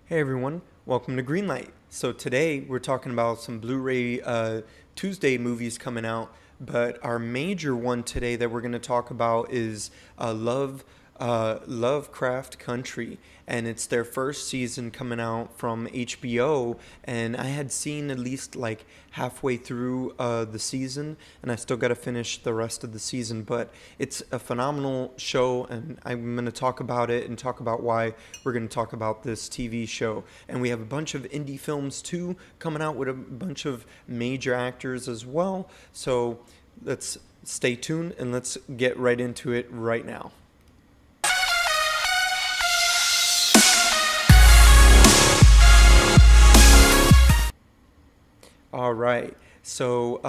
Hey everyone, welcome to Greenlight. So today we're talking about some Blu-ray Tuesday movies coming out, but our major one today that we're going to talk about is Lovecraft Country, and it's their first season coming out from HBO. And I had seen at least like halfway through the season, and I still got to finish the rest of the season. But it's a phenomenal show, and I'm going to talk about it and talk about why we're going to talk about this TV show. And we have a bunch of indie films too coming out with a bunch of major actors as well. So let's stay tuned and let's get right into it right now. All right. So,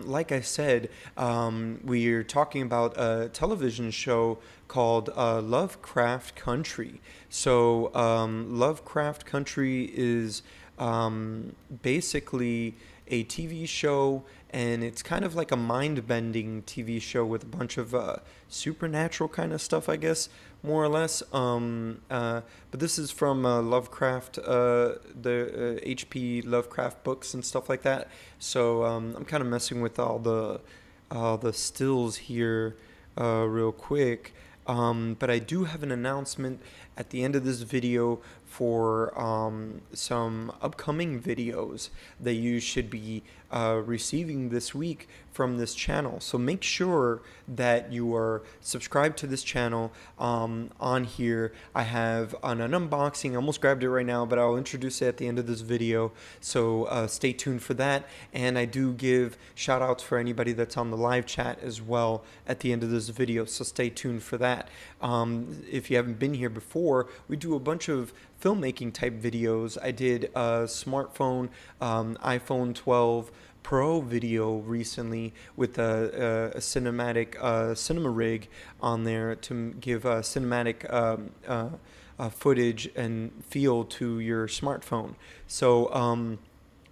like I said, we're talking about a television show called Lovecraft Country. So, Lovecraft Country is basically a TV show, and it's kind of like a mind-bending TV show with a bunch of supernatural kind of stuff, I guess, more or less. But this is from Lovecraft, the H.P. Lovecraft books and stuff like that. So I'm kind of messing with all the stills here real quick. But I do have an announcement at the end of this video for some upcoming videos that you should be receiving this week from this channel. So make sure that you are subscribed to this channel. On here I have an unboxing. I almost grabbed it right now, but I'll introduce it at the end of this video. So stay tuned for that. And I do give shout outs for anybody that's on the live chat as well at the end of this video. So stay tuned for that. If you haven't been here before, we do a bunch of filmmaking type videos. I did a smartphone iPhone 12 Pro video recently with a cinematic cinema rig on there to give cinematic footage and feel to your smartphone. So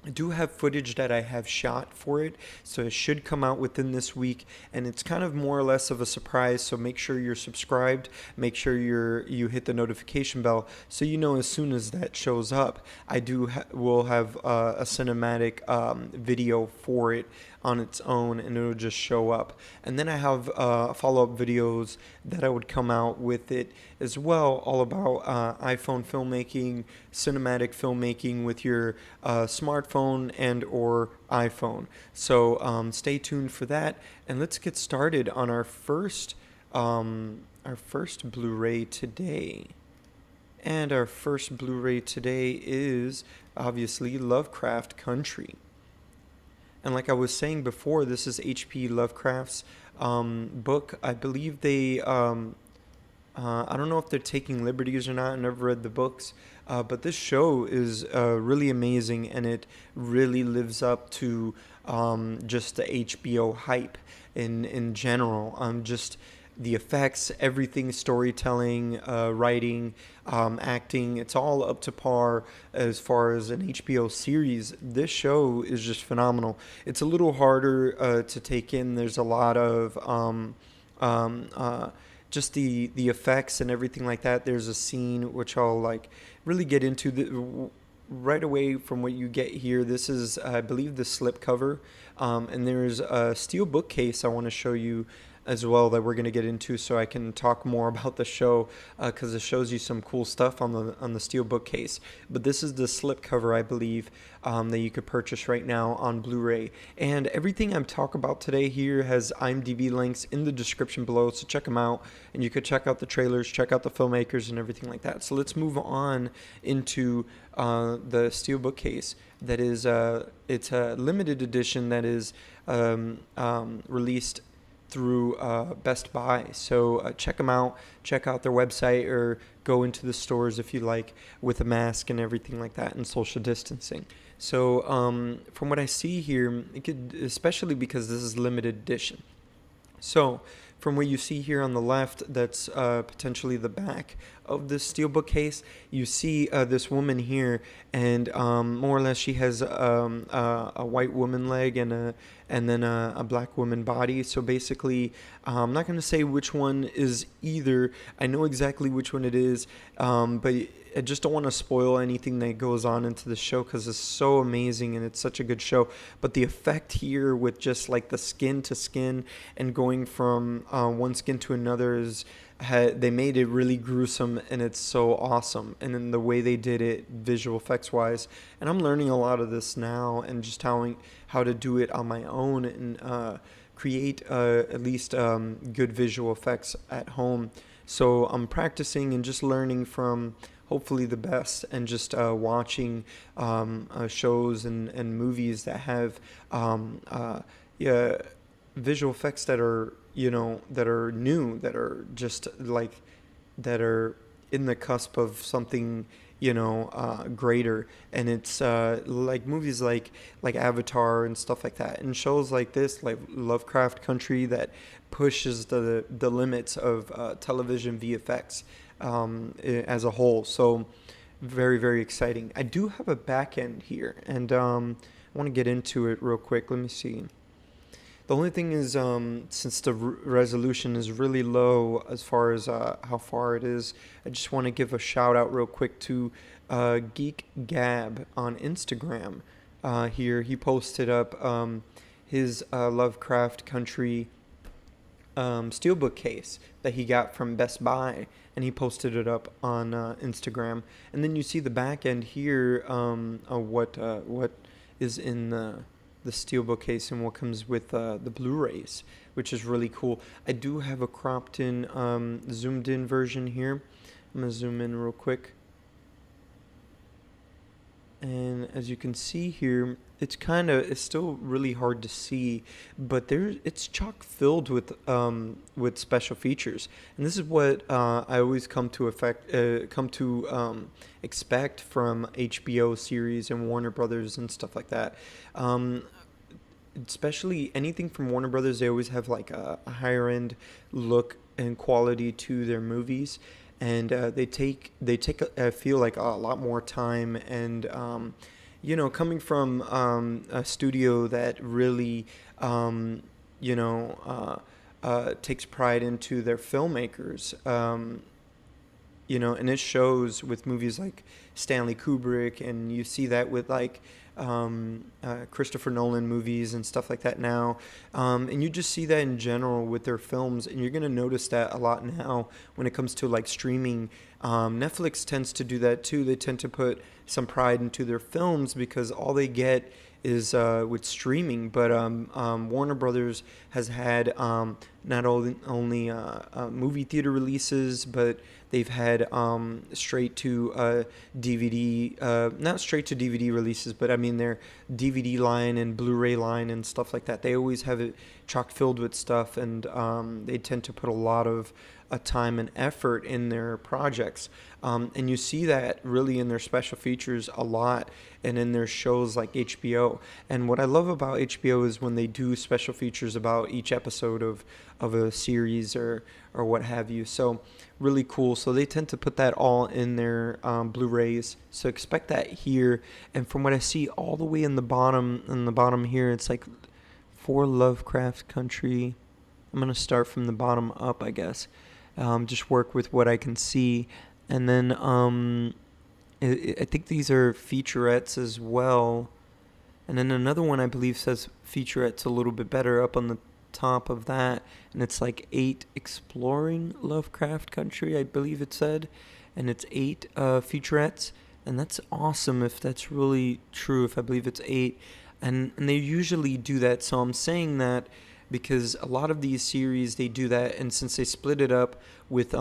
I do have footage that I have shot for it, so it should come out within this week, and it's kind of more or less of a surprise. So make sure you're subscribed, make sure you hit the notification bell so you know as soon as that shows up. I will have a cinematic video for it on its own, and it'll just show up. And then I have follow-up videos that I would come out with it as well, all about iPhone filmmaking, cinematic filmmaking with your smartphone and or iPhone. So stay tuned for that, and let's get started on our first Blu-ray today. And our first Blu-ray today is obviously Lovecraft Country. And like I was saying before, this is H.P. Lovecraft's book. I believe they, I don't know if they're taking liberties or not. I never read the books. But this show is really amazing, and it really lives up to just the HBO hype in general. Just the effects, everything, storytelling, writing, acting, it's all up to par as far as an HBO series. This show is just phenomenal. It's a little harder to take in. There's a lot of just the effects and everything like that. There's a scene which I'll like really get into right away from what you get here. This is, I believe, the slipcover, and there's a Steelbook Case I want to show you as well that we're going to get into, so I can talk more about the show, because it shows you some cool stuff on the Steelbook Case. But this is the slipcover, I believe, that you could purchase right now on Blu-ray. And everything I'm talking about today here has IMDb links in the description below, so check them out, and you could check out the trailers, check out the filmmakers, and everything like that. So let's move on into the Steelbook Case. That is, it's a limited edition that is released through Best Buy. So check them out, check out their website, or go into the stores if you like, with a mask and everything like that and social distancing. So from what I see here, it could, especially because this is limited edition. So from what you see here on the left, that's potentially the back of the Steelbook Case, you see this woman here, and more or less she has a white woman leg and then a black woman body. So basically, I'm not going to say which one is either. I know exactly which one it is, but I just don't want to spoil anything that goes on into the show because it's so amazing and it's such a good show. But the effect here with just like the skin to skin and going from one skin to another they made it really gruesome, and it's so awesome. And then the way they did it visual effects wise, and I'm learning a lot of this now and just how to do it on my own and create at least good visual effects at home. So I'm practicing and just learning from hopefully the best, and just watching shows and movies that have visual effects that are that are new, that are just like that are in the cusp of something greater. And it's like movies like Avatar and stuff like that, and shows like this, like Lovecraft Country, that pushes the limits of television VFX as a whole. So very, very exciting. I do have a back end here, and I want to get into it real quick. Let me see. The only thing is, since the resolution is really low as far as how far it is, I just want to give a shout out real quick to Geek Gab on Instagram. Here he posted up his Lovecraft Country Steelbook Case that he got from Best Buy, and he posted it up on Instagram. And then you see the back end here, what is in the Steelbook Case and what comes with the Blu-rays, which is really cool. I do have a cropped in, zoomed in version here. I'm gonna zoom in real quick. And as you can see here, it's still really hard to see, but it's chock filled with special features. And this is what I always come to expect from HBO series and Warner Brothers and stuff like that. Especially anything from Warner Brothers, they always have like a higher end look and quality to their movies. And they take I feel like a lot more time, and coming from a studio that really takes pride into their filmmakers, and it shows with movies like Stanley Kubrick, and you see that with like Christopher Nolan movies and stuff like that now, and you just see that in general with their films, and you're going to notice that a lot now when it comes to like streaming. Netflix tends to do that too. They tend to put some pride into their films because all they get is with streaming. But Warner Brothers has had not only movie theater releases, but they've had straight to DVD, not straight to DVD releases, but I mean their DVD line and Blu-ray line and stuff like that. They always have it chock filled with stuff, and they tend to put a lot of time and effort in their projects. And you see that really in their special features a lot, and in their shows like HBO. And what I love about HBO is when they do special features about each episode of a series or what have you. So really cool. So they tend to put that all in their Blu-rays. So expect that here. And from what I see all the way in the bottom here, it's like for Lovecraft Country. I'm going to start from the bottom up, I guess. Just work with what I can see. And then I think these are featurettes as well. And then another one I believe says featurettes a little bit better up on the top of that. And it's like 8 exploring Lovecraft Country, I believe it said. And it's 8 featurettes. And that's awesome if that's really true, if I believe it's 8. And they usually do that. So I'm saying that because a lot of these series, they do that, and since they split it up with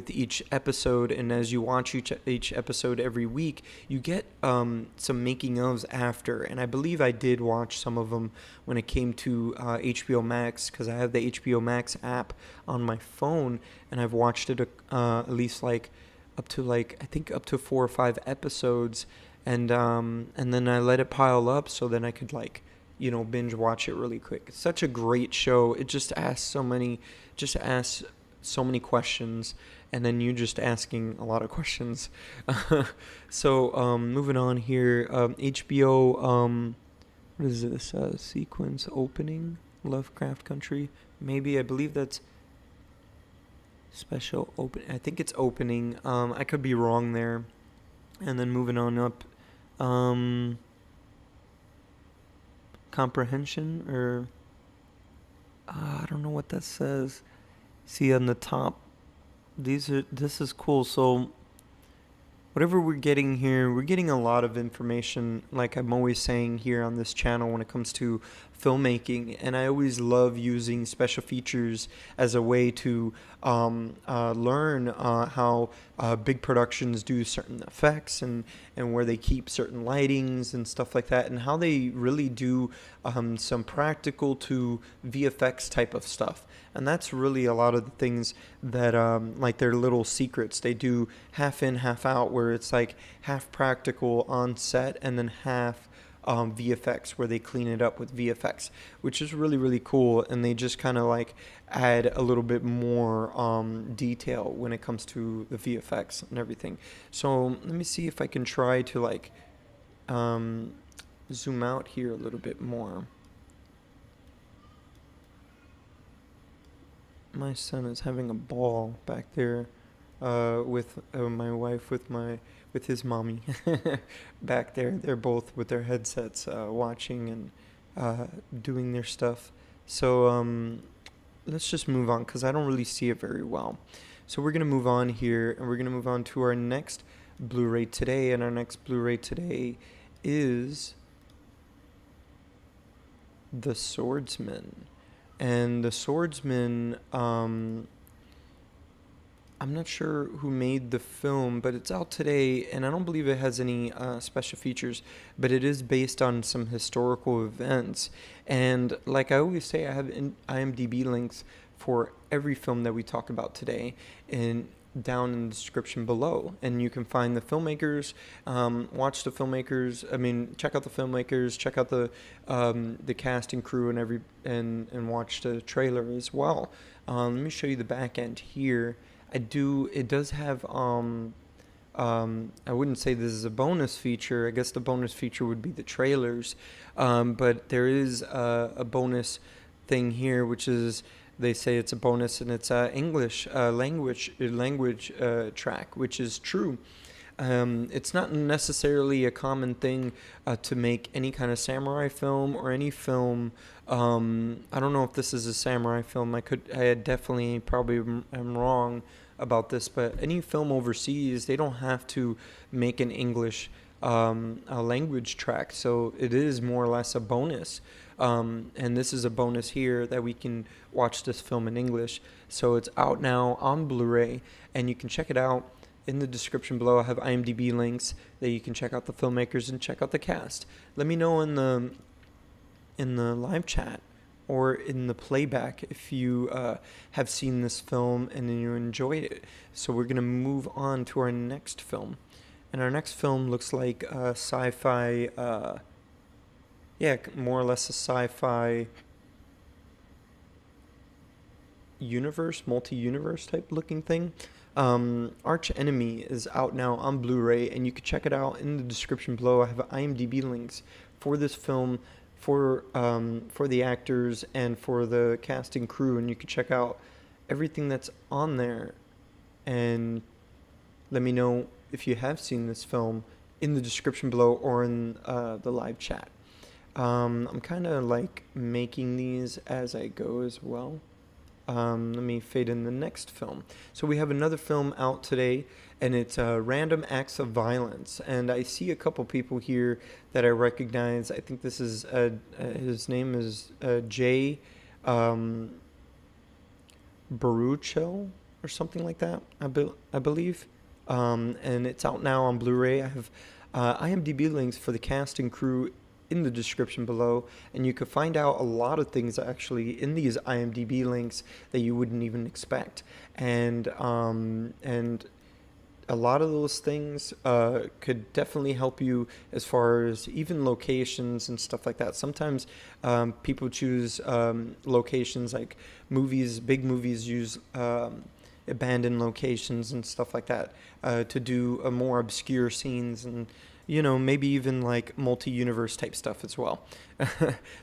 each episode, and as you watch each episode every week, you get some making ofs after. And I believe I did watch some of them when it came to HBO Max, because I have the HBO Max app on my phone, and I've watched it at least up to 4 or 5 episodes, and then I let it pile up so then I could binge watch it really quick. It's such a great show. It just asks so many questions, and then you just asking a lot of questions. So moving on here, HBO. What is this? Sequence opening, Lovecraft Country. Maybe, I believe that's special open. I think it's opening. I could be wrong there. And then moving on up, comprehension, or I don't know what that says. See on the top, this is cool. So whatever we're getting here, we're getting a lot of information, like I'm always saying here on this channel when it comes to filmmaking. And I always love using special features as a way to learn how big productions do certain effects, and where they keep certain lightings and stuff like that, and how they really do some practical to VFX type of stuff. And that's really a lot of the things that, like their little secrets. They do half in, half out, where it's like half practical on set and then half VFX, where they clean it up with VFX, which is really, really cool. And they just kind of like add a little bit more detail when it comes to the VFX and everything. So let me see if I can try to like zoom out here a little bit more. My son is having a ball back there with my wife, with his mommy back there. They're both with their headsets watching and doing their stuff. So let's just move on, because I don't really see it very well. So we're going to move on here, and we're going to move on to our next Blu-ray today. And our next Blu-ray today is The Swordsman. And The Swordsman, I'm not sure who made the film, but it's out today, and I don't believe it has any special features, but it is based on some historical events. And like I always say, I have IMDb links for every film that we talk about today, and down in the description below, and you can find the filmmakers, watch the filmmakers. I mean, check out the filmmakers, check out the cast and crew, and watch the trailer as well. Let me show you the back end here. It does have I wouldn't say this is a bonus feature. I guess the bonus feature would be the trailers, but there is a bonus thing here, which is, they say it's a bonus, and it's English language track, which is true. It's not necessarily a common thing to make any kind of samurai film or any film. I don't know if this is a samurai film. I definitely probably am wrong about this, but any film overseas, they don't have to make an English a language track, so it is more or less a bonus. And this is a bonus here that we can watch this film in English. So it's out now on Blu-ray, and you can check it out. In the description below, I have IMDb links that you can check out the filmmakers and check out the cast. Let me know in the live chat or in the playback if you have seen this film and then you enjoyed it. So we're going to move on to our next film. And our next film looks like a sci-fi, more or less a sci-fi universe, multi-universe type looking thing. Archenemy is out now on Blu-ray, and you can check it out in the description below. I have IMDb links for this film, for the actors, and for the cast and crew, and you can check out everything that's on there. And let me know if you have seen this film in the description below or in the live chat. I'm kind of like making these as I go as well. Let me fade in the next film. So we have another film out today, and it's Random Acts of Violence. And I see a couple people here that I recognize. I think this is, his name is Jay Baruchel or something like that, I believe. And it's out now on Blu-ray. I have IMDb links for the cast and crew in the description below, and you can find out a lot of things actually in these IMDb links that you wouldn't even expect, and a lot of those things could definitely help you as far as even locations and stuff like that. Sometimes people choose locations like movies, big movies use abandoned locations and stuff like that, to do more obscure scenes and, maybe even like multi-universe type stuff as well.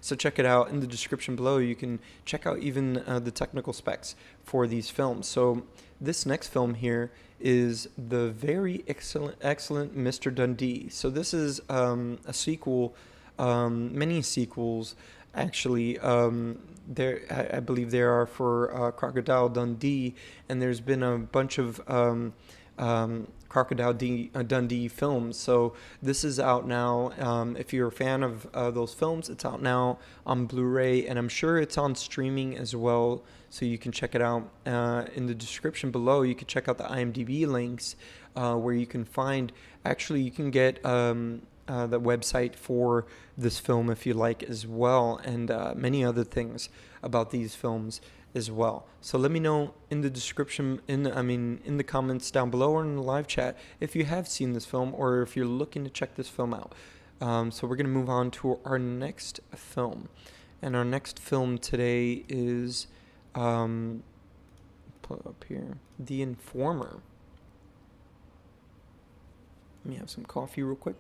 So check it out in the description below. You can check out even the technical specs for these films. So this next film here is the very excellent Mr. Dundee. So this is a sequel, many sequels actually. I believe there are for Crocodile Dundee, and there's been a bunch of Dundee films. So this is out now. If you're a fan of those films, it's out now on Blu-ray, and I'm sure it's on streaming as well. So you can check it out in the description below. You can check out the IMDb links where you can find. Actually, you can get the website for this film if you like as well, and many other things about these films as well. So let me know in the description, in the comments down below or in the live chat if you have seen this film or if you're looking to check this film out. So we're going to move on to our next film. And our next film today is, pull it up here, The Informer. Let me have some coffee real quick.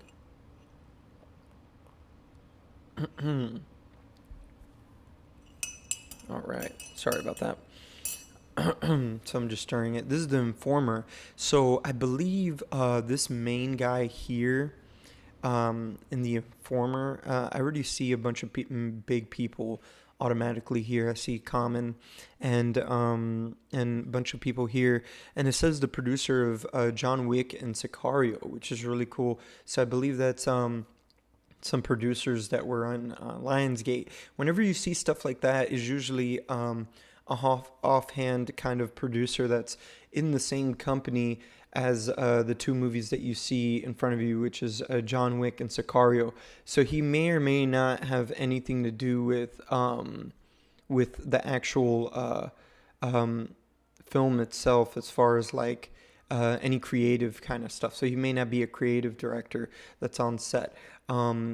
All right, sorry about that. So I'm just stirring it. This is The Informer. So I believe this main guy here in The Informer, I already see a bunch of big people automatically here. I see Common and a bunch of people here, and it says the producer of John Wick and Sicario, which is really cool. So I believe that's some producers that were on Lionsgate. Whenever you see stuff like that, is usually a offhand kind of producer that's in the same company as the two movies that you see in front of you, which is John Wick and Sicario. So he may or may not have anything to do with the actual film itself, as far as like any creative kind of stuff. So he may not be a creative director that's on set.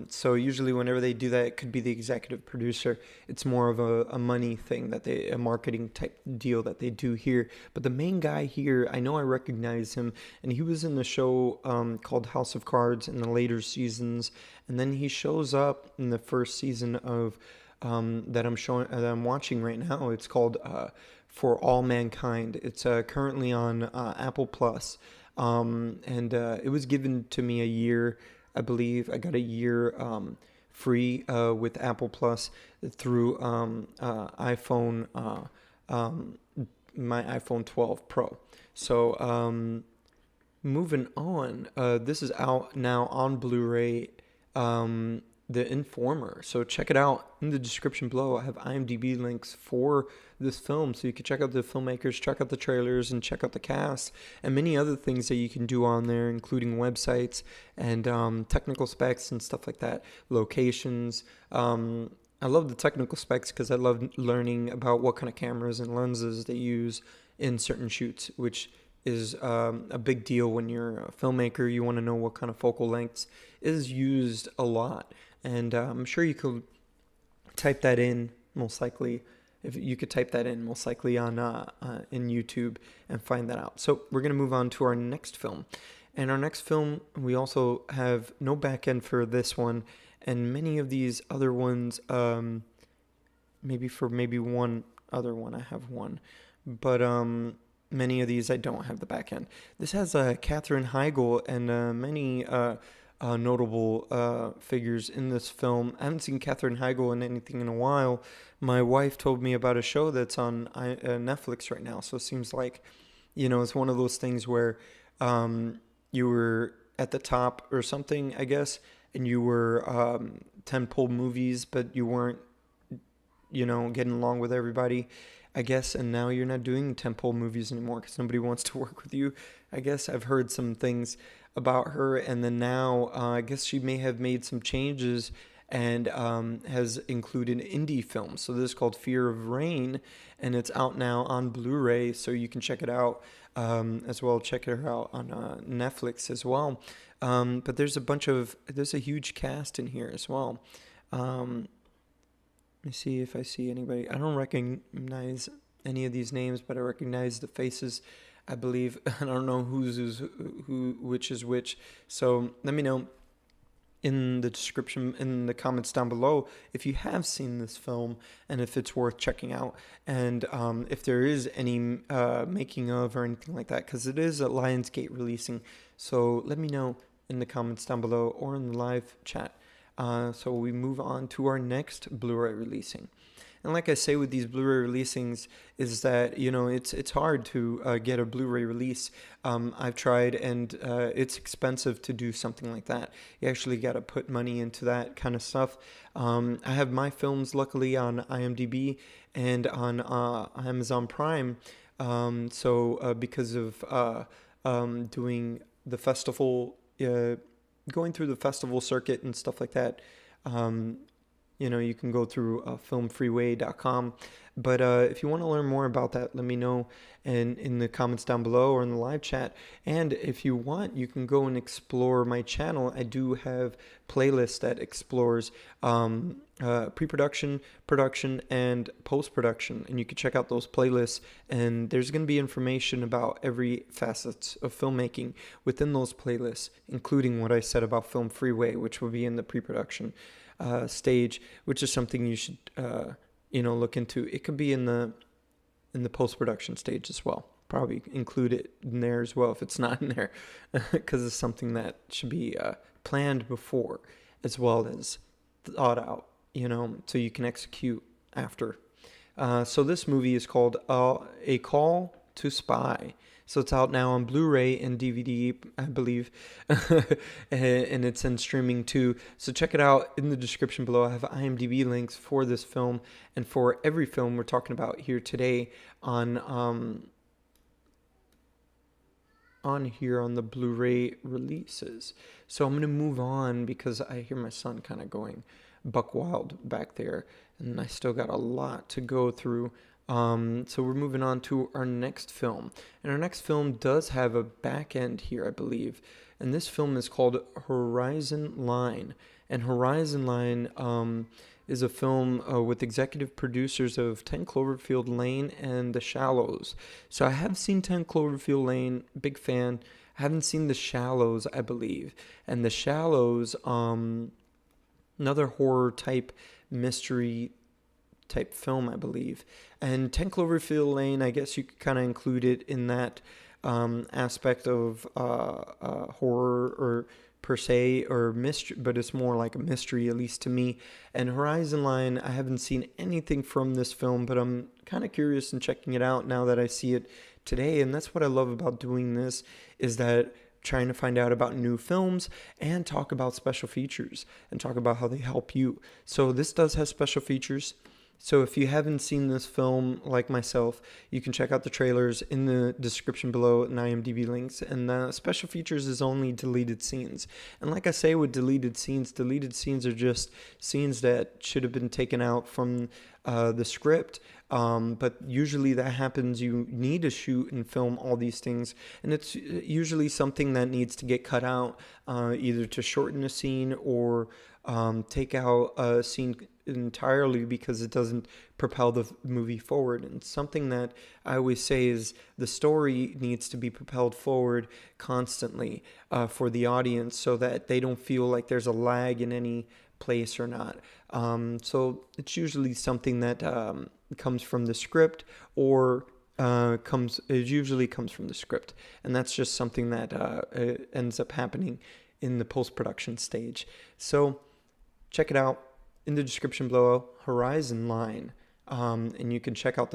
So usually whenever they do that, it could be the executive producer. It's more of a money thing, a marketing type deal that they do here. But the main guy here, I know I recognize him, and he was in the show called House of Cards in the later seasons. And then he shows up in the first season of that I'm watching right now. It's called For All Mankind. It's currently on Apple Plus, and it was given to me a year. I believe I got a year free with Apple Plus through iPhone, my iPhone 12 Pro. So moving on, this is out now on Blu-ray. The Informer. So check it out in the description below. I have IMDb links for this film, so you can check out the filmmakers, check out the trailers, and check out the cast, and many other things that you can do on there, including websites and technical specs and stuff like that, locations. I love the technical specs because I love learning about what kind of cameras and lenses they use in certain shoots, which is a big deal when you're a filmmaker. You want to know what kind of focal lengths is used a lot. And I'm sure you could type that in, most likely. If you could type that in, most likely on in YouTube and find that out. So we're going to move on to our next film. And our next film, we also have no back end for this one. And many of these other ones, maybe one other one, I have one. But many of these, I don't have the back end. This has Katherine Heigl and many notable figures in this film. I haven't seen Katherine Heigl in anything in a while. My wife told me about a show that's on Netflix right now. So it seems like, it's one of those things where you were at the top or something, I guess, and you were tentpole movies, but you weren't, getting along with everybody, I guess, and now you're not doing tentpole movies anymore because nobody wants to work with you. I guess I've heard some things about her, and then now I guess she may have made some changes and has included indie films. So this is called Fear of Rain, and it's out now on Blu-ray, so you can check it out as well. Check her out on Netflix as well. But there's a huge cast in here as well. Let me see if I see anybody. I don't recognize any of these names, but I recognize the faces. I believe I don't know which is which. So let me know in the description, in the comments down below, if you have seen this film and if it's worth checking out, and if there is any making of or anything like that, because it is a Lionsgate releasing. So let me know in the comments down below or in the live chat. So we move on to our next Blu-ray releasing. And like I say with these Blu-ray releasings, is that, you know, it's hard to get a Blu-ray release. I've tried, and it's expensive to do something like that. You actually got to put money into that kind of stuff. I have my films, luckily, on IMDb and on Amazon Prime. So because of doing the festival, going through the festival circuit and stuff like that, you know, you can go through filmfreeway.com. But if you want to learn more about that, let me know in the comments down below or in the live chat. And if you want, you can go and explore my channel. I do have playlists that explores pre-production, production, and post-production. And you can check out those playlists. And there's going to be information about every facet of filmmaking within those playlists, including what I said about Film Freeway, which will be in the pre-production stage, which is something you should you know, look into. It could be in the post-production stage as well. Probably include it in there as well if it's not in there, because it's something that should be planned before as well as thought out, you know, so you can execute after. So this movie is called A Call to Spy. So it's out now on Blu-ray and DVD, I believe, and it's in streaming too. So check it out in the description below. I have IMDb links for this film and for every film we're talking about here today on here on the Blu-ray releases. So I'm going to move on because I hear my son kind of going buck wild back there, and I still got a lot to go through. So we're moving on to our next film. And our next film does have a back end here, I believe. And this film is called Horizon Line. And Horizon Line is a film with executive producers of 10 Cloverfield Lane and The Shallows. So I have seen 10 Cloverfield Lane, big fan. I haven't seen The Shallows, I believe. And The Shallows, another horror type mystery type film, I believe. And 10 Cloverfield Lane, I guess you could kind of include it in that aspect of horror or per se or mystery, but it's more like a mystery, at least to me. And Horizon Line, I haven't seen anything from this film, but I'm kind of curious and checking it out now that I see it today. And that's what I love about doing this, is that trying to find out about new films and talk about special features and talk about how they help you. So this does have special features. So if you haven't seen this film like myself, you can check out the trailers in the description below and IMDb links. And the special features is only deleted scenes. And like I say with deleted scenes are just scenes that should have been taken out from the script. But usually that happens. You need to shoot and film all these things. And it's usually something that needs to get cut out, either to shorten a scene or take out a scene entirely because it doesn't propel the movie forward. And something that I always say is the story needs to be propelled forward constantly for the audience, so that they don't feel like there's a lag in any place or not. So it's usually something that comes from the script or it usually comes from the script, and that's just something that ends up happening in the post-production stage. So check it out in the description below, Horizon Line, and you can check out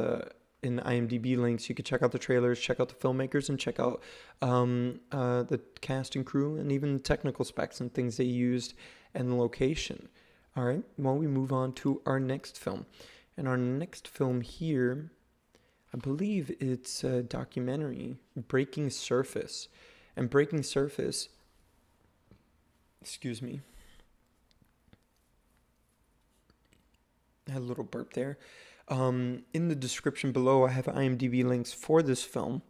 in IMDb links, you can check out the trailers, check out the filmmakers, and check out the cast and crew, and even technical specs and things they used and the location. All right, well, we move on to our next film. And our next film here, I believe it's a documentary, Breaking Surface. And Breaking Surface, excuse me, I had a little burp there. In the description below, I have IMDb links for this film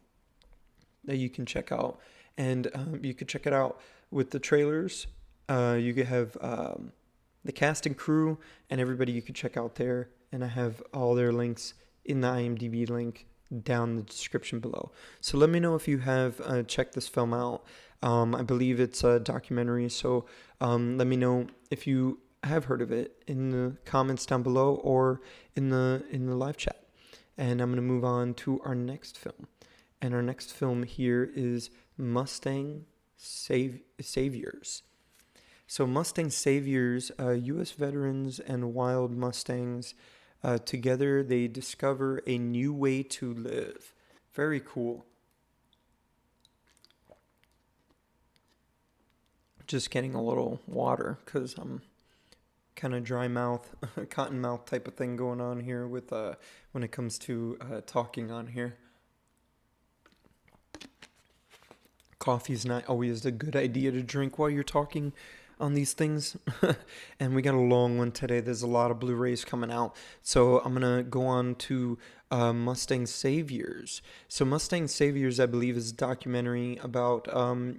that you can check out. And you can check it out with the trailers. You could have the cast and crew and everybody you could check out there. And I have all their links in the IMDb link down in the description below. So let me know if you have checked this film out. I believe it's a documentary, so let me know if you have heard of it in the comments down below or in the live chat. And I'm going to move on to our next film. And our next film here is Mustang Saviors. So Mustang Saviors, U.S. veterans and wild Mustangs, together they discover a new way to live. Very cool. Just getting a little water because I'm kind of dry mouth, cotton mouth type of thing going on here with when it comes to talking on here. Coffee's not always a good idea to drink while you're talking on these things. And we got a long one today. There's a lot of Blu-rays coming out. So I'm going to go on to Mustang Saviors. So Mustang Saviors, I believe, is a documentary about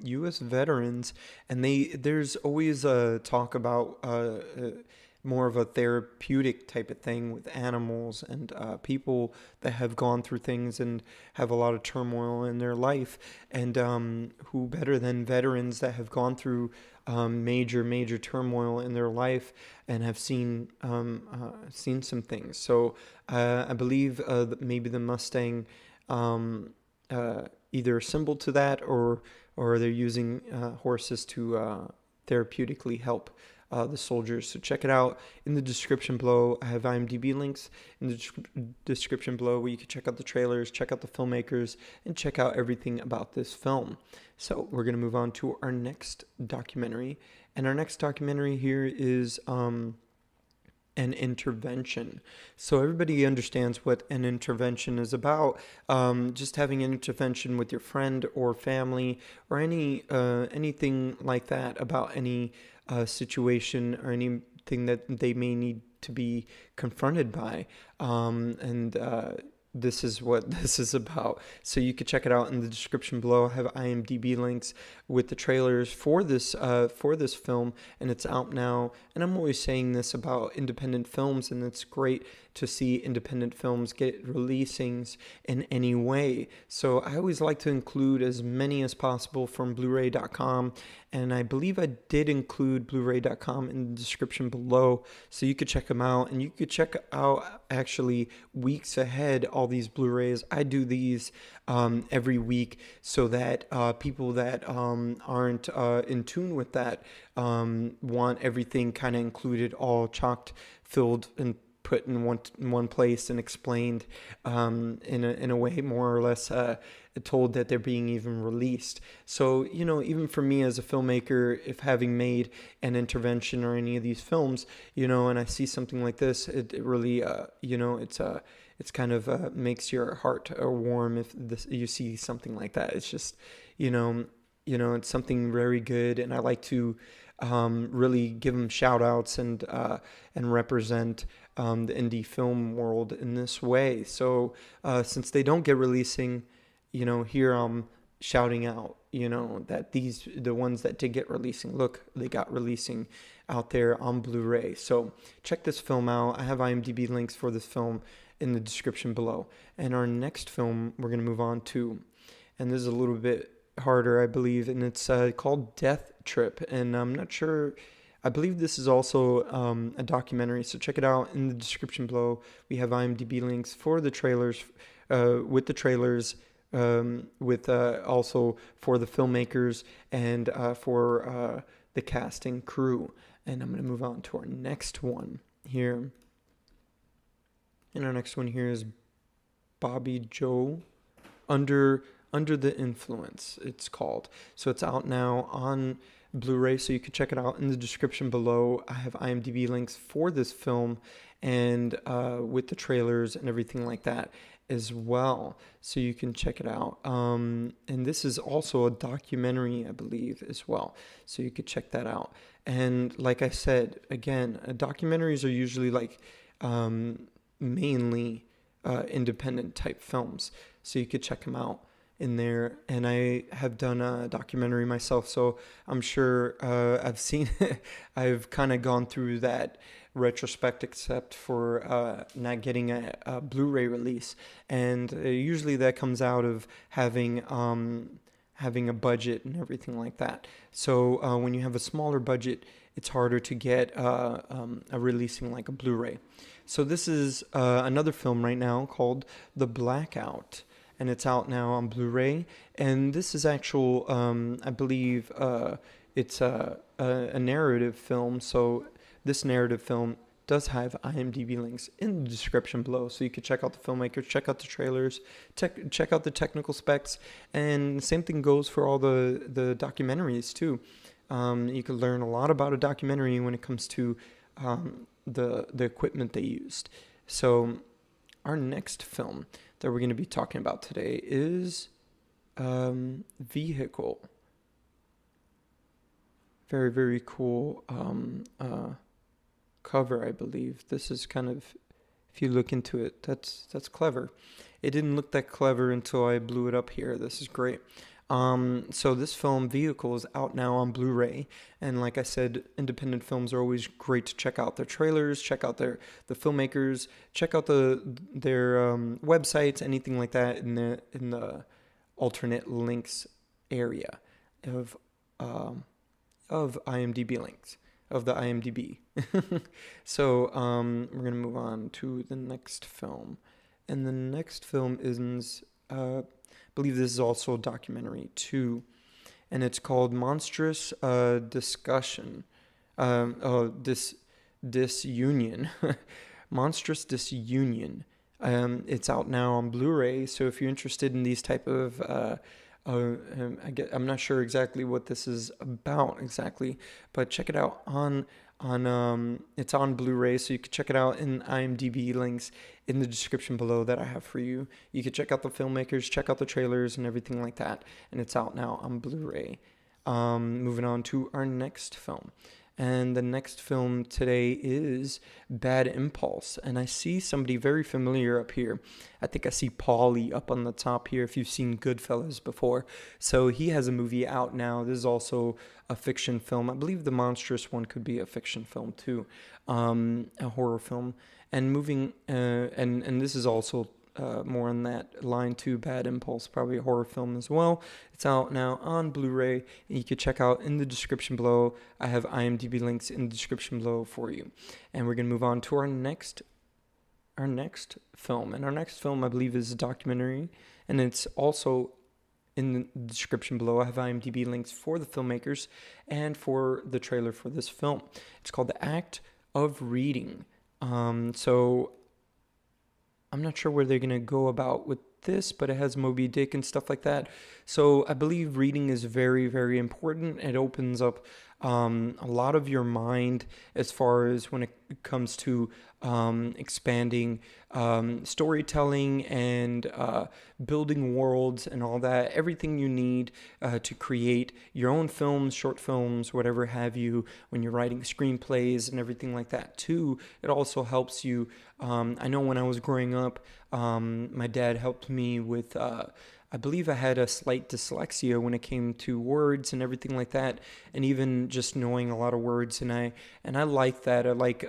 U.S. veterans. And there's always a talk about more of a therapeutic type of thing with animals and people that have gone through things and have a lot of turmoil in their life. And who better than veterans that have gone through major turmoil in their life and have seen some things. So I believe maybe the Mustang either a symbol to that or they're using horses to therapeutically help the soldiers. So check it out in the description below. I have IMDb links in the description below where you can check out the trailers, check out the filmmakers, and check out everything about this film. So we're going to move on to our next documentary. And our next documentary here is an intervention. So everybody understands what an intervention is about. Just having an intervention with your friend or family or anything like that about any situation or anything that they may need to be confronted by. This is what this is about. So you can check it out in the description below. I have IMDb links with the trailers for this film, and it's out now. And I'm always saying this about independent films, and it's great to see independent films get releasings in any way. So I always like to include as many as possible from Bluray.com, and I believe I did include Bluray.com in the description below, so you could check them out, and you could check out actually weeks ahead all these Blu-rays. I do these every week so that people that aren't in tune with that want everything kind of included, all chalked, filled, and put in one place and explained in a way more or less told that they're being even released. So, even for me as a filmmaker, if having made an intervention or any of these films, and I see something like this, it really, it's kind of makes your heart warm if you see something like that. It's just, it's something very good, and I like to really give them shout outs and represent the indie film world in this way. So since they don't get releasing, here I'm shouting out, that the ones that did get releasing, look, they got releasing out there on Blu-ray. So check this film out. I have IMDb links for this film in the description below. And our next film we're going to move on to, and this is a little bit harder, I believe, and it's called Death Trip. And I'm not sure, I believe this is also a documentary, so check it out in the description below. We have IMDb links for the trailers, with the trailers, with also for the filmmakers and for the casting crew. And I'm going to move on to our next one here. And our next one here is Bobbi Joe, Under the Influence, it's called. So it's out now on Blu-ray, so you can check it out in the description below. I have IMDb links for this film and with the trailers and everything like that as well, so you can check it out. And this is also a documentary, I believe, as well, so you could check that out. And like I said, again, documentaries are usually like mainly independent type films, so you could check them out. in there, and I have done a documentary myself, so I'm sure I've seen I've kind of gone through that retrospect, except for not getting a Blu-ray release, and usually that comes out of having a budget and everything like that. So when you have a smaller budget, it's harder to get a releasing like a Blu-ray. So this is another film right now called The Blackout, and it's out now on Blu-ray. And this is actual, I believe, it's a narrative film. So this narrative film does have IMDb links in the description below, so you can check out the filmmakers, check out the trailers, check out the technical specs, and same thing goes for all the documentaries too. You can learn a lot about a documentary when it comes to the equipment they used. So our next film that we're going to be talking about today is Vehicle. Very, very cool cover, I believe. This is kind of, if you look into it, that's clever. It didn't look that clever until I blew it up here. This is great. So this film, Vehicle, is out now on Blu-ray, and like I said, independent films are always great to check out their trailers, check out the filmmakers, check out their websites, anything like that in the alternate links area of IMDb links, of the IMDb. So we're gonna move on to the next film, and the next film is I believe this is also a documentary too, and it's called Monstrous Disunion. Monstrous Disunion. It's out now on Blu-ray, so if you're interested in these type of I'm not sure exactly what this is about exactly, but check it out on it's on Blu-ray, so you can check it out in IMDb links in the description below that I have for you. You can check out the filmmakers, check out the trailers and everything like that, and it's out now on Blu-ray. Moving on to our next film. And the next film today is Bad Impulse. And I see somebody very familiar up here. I think I see Paulie up on the top here, if you've seen Goodfellas before. So he has a movie out now. This is also a fiction film. I believe the Monstrous one could be a fiction film too, a horror film. And and this is also more on that line too, Bad Impulse, probably a horror film as well. It's out now on Blu-ray, and you can check out in the description below. I have IMDb links in the description below for you. And we're going to move on to our next film. And our next film, I believe, is a documentary, and it's also in the description below. I have IMDb links for the filmmakers and for the trailer for this film. It's called The Act of Reading. So I'm not sure where they're going to go about with this, but it has Moby Dick and stuff like that. So I believe reading is very, very important. It opens up a lot of your mind as far as when it comes to expanding storytelling and building worlds and all that. Everything you need to create your own films, short films, whatever have you, when you're writing screenplays and everything like that too. It also helps you. I know when I was growing up, my dad helped me with I believe I had a slight dyslexia when it came to words and everything like that, and even just knowing a lot of words. And I like that. I like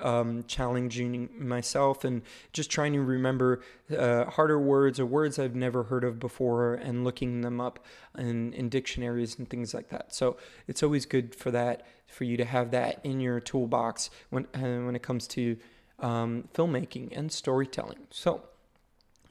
challenging myself and just trying to remember harder words or words I've never heard of before, and looking them up in dictionaries and things like that. So it's always good for that, for you to have that in your toolbox when it comes to filmmaking and storytelling. So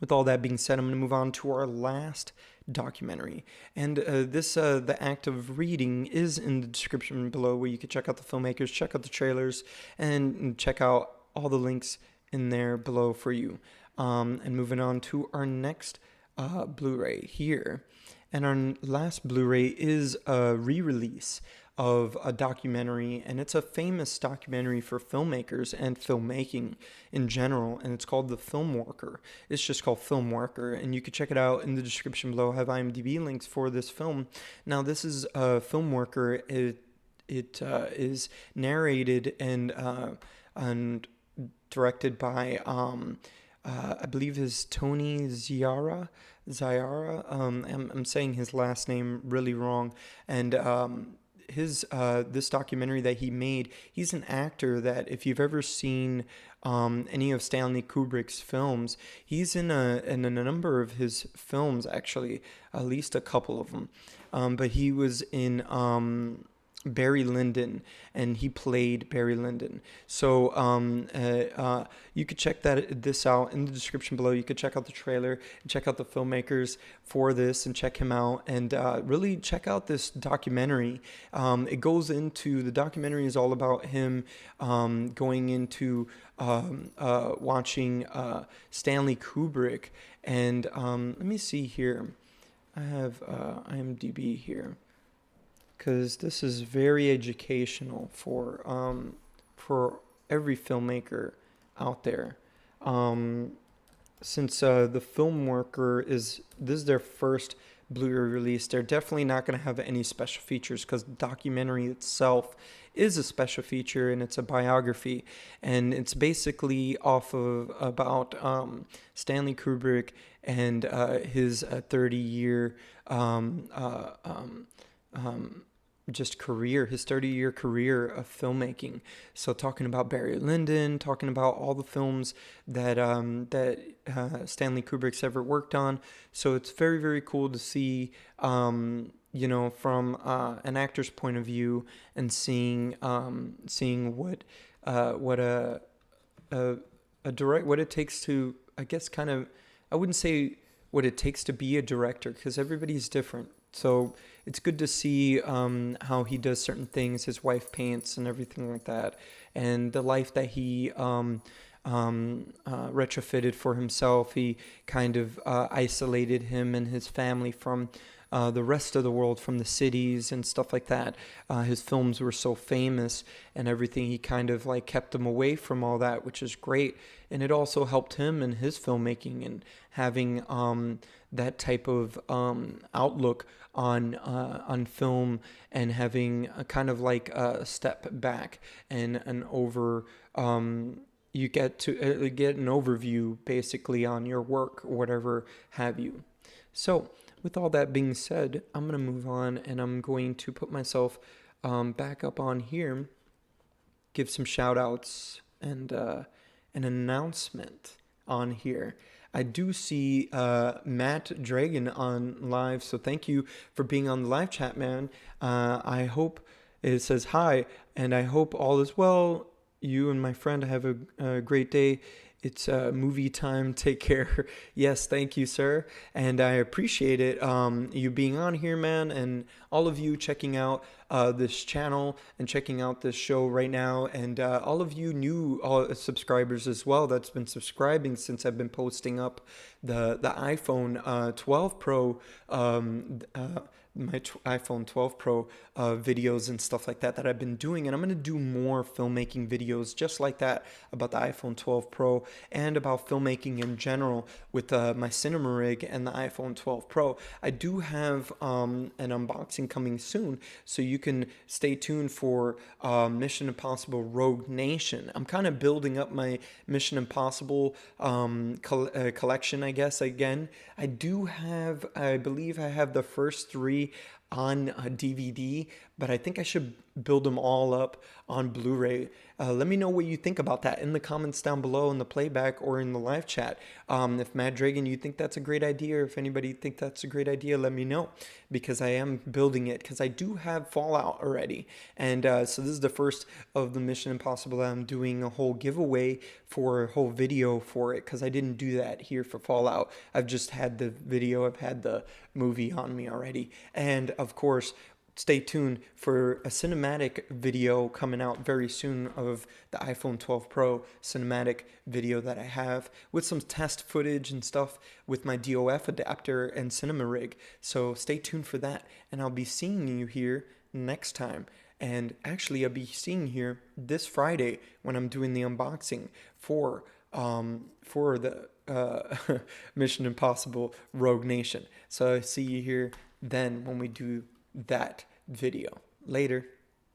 with all that being said, I'm going to move on to our last documentary. And the Act of Reading is in the description below, where you can check out the filmmakers, check out the trailers, and check out all the links in there below for you. And moving on to our next Blu-ray here. And our last Blu-ray is a re-release of a documentary, and it's a famous documentary for filmmakers and filmmaking in general, and it's called The Filmworker. It's just called Filmworker, and you can check it out in the description below. I have IMDb links for this film. Now, this is Filmworker. It is narrated and directed by I believe is Tony Ziara. Zyara. I'm saying his last name really wrong, and his this documentary that he made. He's an actor that, if you've ever seen any of Stanley Kubrick's films, he's in a number of his films, actually, at least a couple of them. But he was in Barry Lyndon, and he played Barry Lyndon. So you could check this out in the description below. You could check out the trailer and check out the filmmakers for this, and check him out, and really check out this documentary. The documentary is all about him going into watching Stanley Kubrick, and let me see here. I have IMDb here, because this is very educational for every filmmaker out there. Since the Filmworker this is their first Blu-ray release, they're definitely not going to have any special features, because the documentary itself is a special feature, and it's a biography, and it's basically about Stanley Kubrick and his 30-year just career, his 30-year career of filmmaking. So talking about Barry Lyndon, talking about all the films that Stanley Kubrick's ever worked on. So it's very, very cool to see, from an actor's point of view, and seeing what it takes to, I guess, kind of, I wouldn't say what it takes to be a director, because everybody's different. So it's good to see how he does certain things, his wife paints and everything like that, and the life that he retrofitted for himself. He kind of isolated him and his family from the rest of the world, from the cities and stuff like that. His films were so famous and everything, he kind of like kept them away from all that, which is great. And it also helped him in his filmmaking, and having that type of outlook on film, and having a kind of like a step back and you get to get an overview basically on your work, or whatever have you. So with all that being said, I'm going to move on, and I'm going to put myself back up on here, give some shout outs, and an announcement on here. I do see Matt Dragon on live, so thank you for being on the live chat, man. I hope it says hi, and I hope all is well. You and my friend have a great day. It's movie time. Take care. Yes, thank you, sir. And I appreciate it, you being on here, man, and all of you checking out this channel and checking out this show right now, and all of you new subscribers as well that's been subscribing since I've been posting up the iPhone 12 Pro iPhone 12 Pro videos and stuff like that I've been doing, and I'm going to do more filmmaking videos just like that about the iPhone 12 Pro, and about filmmaking in general with my cinema rig and the iPhone 12 Pro. I do have an unboxing coming soon, so you can stay tuned for Mission Impossible Rogue Nation. I'm kind of building up my Mission Impossible collection, I guess. Again, I believe I have the first three on a DVD, but I think I should build them all up on Blu-ray. Let me know what you think about that in the comments down below, in the playback or in the live chat. If Matt Dragon, you think that's a great idea, or if anybody think that's a great idea, let me know, because I am building it, because I do have Fallout already. And so this is the first of the Mission Impossible that I'm doing a whole giveaway for, a whole video for it, because I didn't do that here for Fallout. I've just had the video, I've had the movie on me already. And of course, stay tuned for a cinematic video coming out very soon of the iPhone 12 Pro cinematic video that I have, with some test footage and stuff with my DOF adapter and cinema rig. So stay tuned for that, and I'll be seeing you here next time. And actually, I'll be seeing you here this Friday when I'm doing the unboxing for the Mission Impossible Rogue Nation. So I see you here then when we do that video. Later.